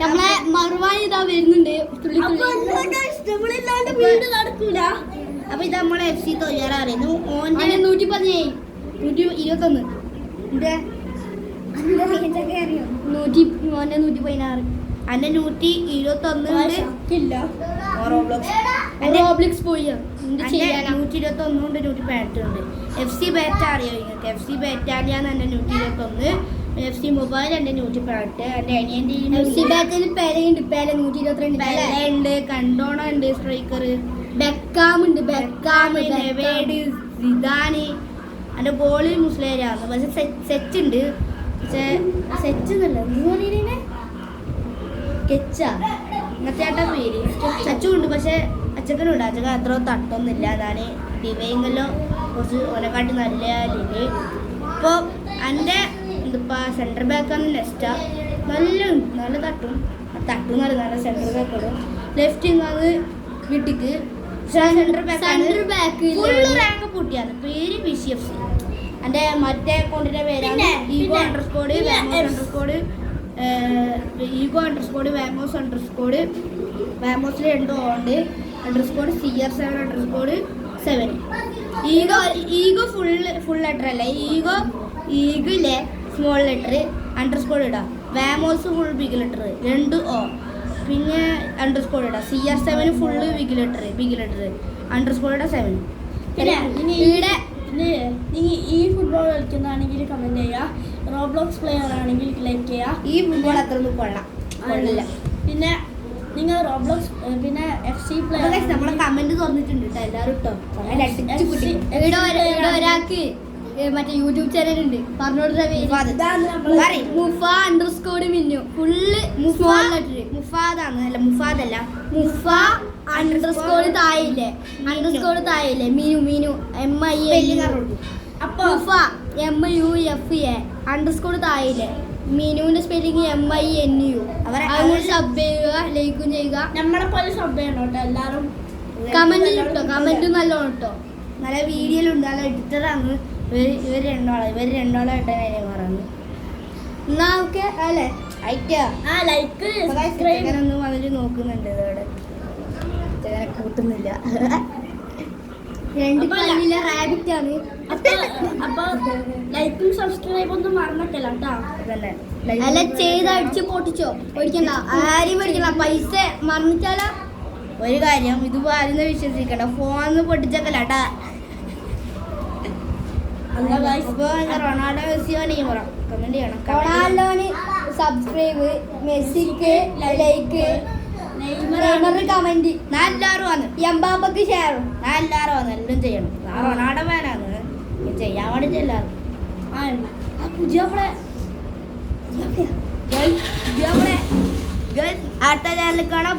നമ്മളെ മറുവായി ഇതാ വരുന്നുണ്ട്. അപ്പൊ ഇത് നമ്മളെ FC തൊയ്യാറിയുന്നു. ഓന്റെ 117 121 116 അന്റെ 121 റോബ്ലോക്സ് പോയി 121 ഉണ്ട് 118 ഉണ്ട്. FC ബാറ്റ് അറിയോ നിങ്ങൾക്ക്? FC ബാറ്റാലിയാന്ന് എന്റെ 121, FC മൊബൈൽ എന്റെ 118. എന്റെ അനിയന്റെ FC ബാറ്റിന് പെലയുണ്ട്. പെല 122 ഉണ്ട്, കണ്ടോണ ഉണ്ട്, സ്ട്രൈക്കർ ബെക്കാം ഉണ്ട്. സിദാന്. എന്റെ ഗോളി മുസ്ലിയാണ്. പക്ഷെ സെറ്റ് ഉണ്ട്. പക്ഷെ സെറ്റ് എന്നല്ല കെച്ചാ ഇങ്ങനത്തെ പേര് അച്ചും ഉണ്ട്. പക്ഷെ അച്ചക്കനുണ്ട്. അച്ചക്കൻ അത്ര തട്ടൊന്നുമില്ല. അതാണ് ഡിവൈങ്കല്ലോ കുറച്ച് ഓനെക്കാട്ടി നല്ല ലില്. ഇപ്പോൾ എൻ്റെ എന്തിപ്പാ സെൻറ്റർ ബാക്കാന്ന് നെസ്റ്റാ നല്ല തട്ടും നല്ല സെൻറ്റർ ബാക്കോടും. ലെഫ്റ്റ് ഇങ്ങാന്ന് വീട്ടിക്ക് സെൻറ്റർ ബാക്ക് ഫുള്ള് റാങ്ക് പൊട്ടിയാണ്. പേര് VCFC. എൻ്റെ മറ്റേ അക്കൗണ്ടിൻ്റെ പേരാണ് വാമോസിൽ 2 ഉണ്ട് _CR7 ഈഗോ ഫുൾ ലെറ്റർ അല്ല. ഈഗിലെ സ്മോൾ ലെറ്റർ _ ഇടാം. വാമോസ് ഫുൾ ബിഗ് ലെറ്റർ 2 O. പിന്നെ _ ഇടാം. CR7 ഫുള്ള് ബിഗ് ലെറ്റർ _ ഇടാം 7. ഇവിടെ ഈ ഫുട്ബോൾ കളിക്കുന്നതാണെങ്കിൽ കമന്റ് ചെയ്യുക. റോബ്ലോക്സ് പ്ലെയർ ആണെങ്കിൽ ലൈക്ക് ചെയ്യുക. ഈ ഫുട്ബോൾ അത്രയൊന്നും കൊള്ളില്ല. പിന്നെ നിങ്ങൾ റോബ്ലോക്സ് പിന്നെ FC പ്ലെയർ നമ്മളെ കമന്റ് തുറന്നിട്ടുണ്ട് കേട്ടോ. എല്ലാവരും ഇട്ടോ. ഇവിടെ ഒരാൾക്ക് മറ്റേ യൂട്യൂബ് ചാനൽ ഉണ്ട്. പറഞ്ഞോടുന്ന മുഫ _ മിന്നു ഫുള്ള് മുഫാദാണ്. അല്ല മുഫാദല്ല, മുഫ _ തായില്ലേ മീനു MINU. അപ്പൊ മുഫ MUFA _ തായില്ലേ മീനുവിന്റെ സ്പെല്ലിങ് MINU. അവർ സബ് ചെയ്യുക, ലൈക്കും ചെയ്യുക. നമ്മളെ പോലെ സബ് ചെയ്യണം കേട്ടോ എല്ലാവരും. കമന്റ് കിട്ടോ. കമന്റ് നല്ലോണം കിട്ടോ. നല്ല വീഡിയോയിലുണ്ട്. നല്ല എഡിറ്ററാണ് ഇവർ രണ്ടാളായിട്ട് പറയുന്നത്. എന്നാ ഓക്കെ അല്ലേ? ലൈക്ക് ഒന്ന് വന്നിട്ട് നോക്കുന്നുണ്ട്. ഇതോടെ കൂട്ടുന്നില്ല. 2 പല്ലിലെ റാബിറ്റ് ആണ്. അപ്പൊ ലൈക്കും സബ്സ്ക്രൈബ് ഒന്നും മറന്നിട്ടില്ല കേട്ടോ. അല്ല ചെയ്ത് അടിച്ച് പൊട്ടിച്ചോ. പേടിക്കണ്ട, ആരും പേടിക്കണ്ട. പൈസ മറന്നിട്ടാലോ. ഒരു കാര്യം, ഇത് ആരും വിശ്വസിക്കണ്ട. ഫോണിന്ന് പൊട്ടിച്ചേക്കല്ലാട്ടാ. റൊണാൾഡോ മെസ്സിയോ നെയ്മറോ കമന്റ് ചെയ്യണം. റൊണാൾഡോന് സബ്സ്ക്രൈബ്, മെസ്സിക്ക് ലൈക്ക്, നെയ്മറിന് കമന്റ്, എല്ലാവരും വന്ന് എംബാപ്പക്ക് ഷെയറും. എല്ലാവരും വന്ന് എല്ലാം ചെയ്യണം. റൊണാൾഡോ ഫാനാണ് ചെയ്യാൻ വേണ്ടിട്ട് എല്ലാവരും. അടുത്ത ചാനലിൽ കാണാം.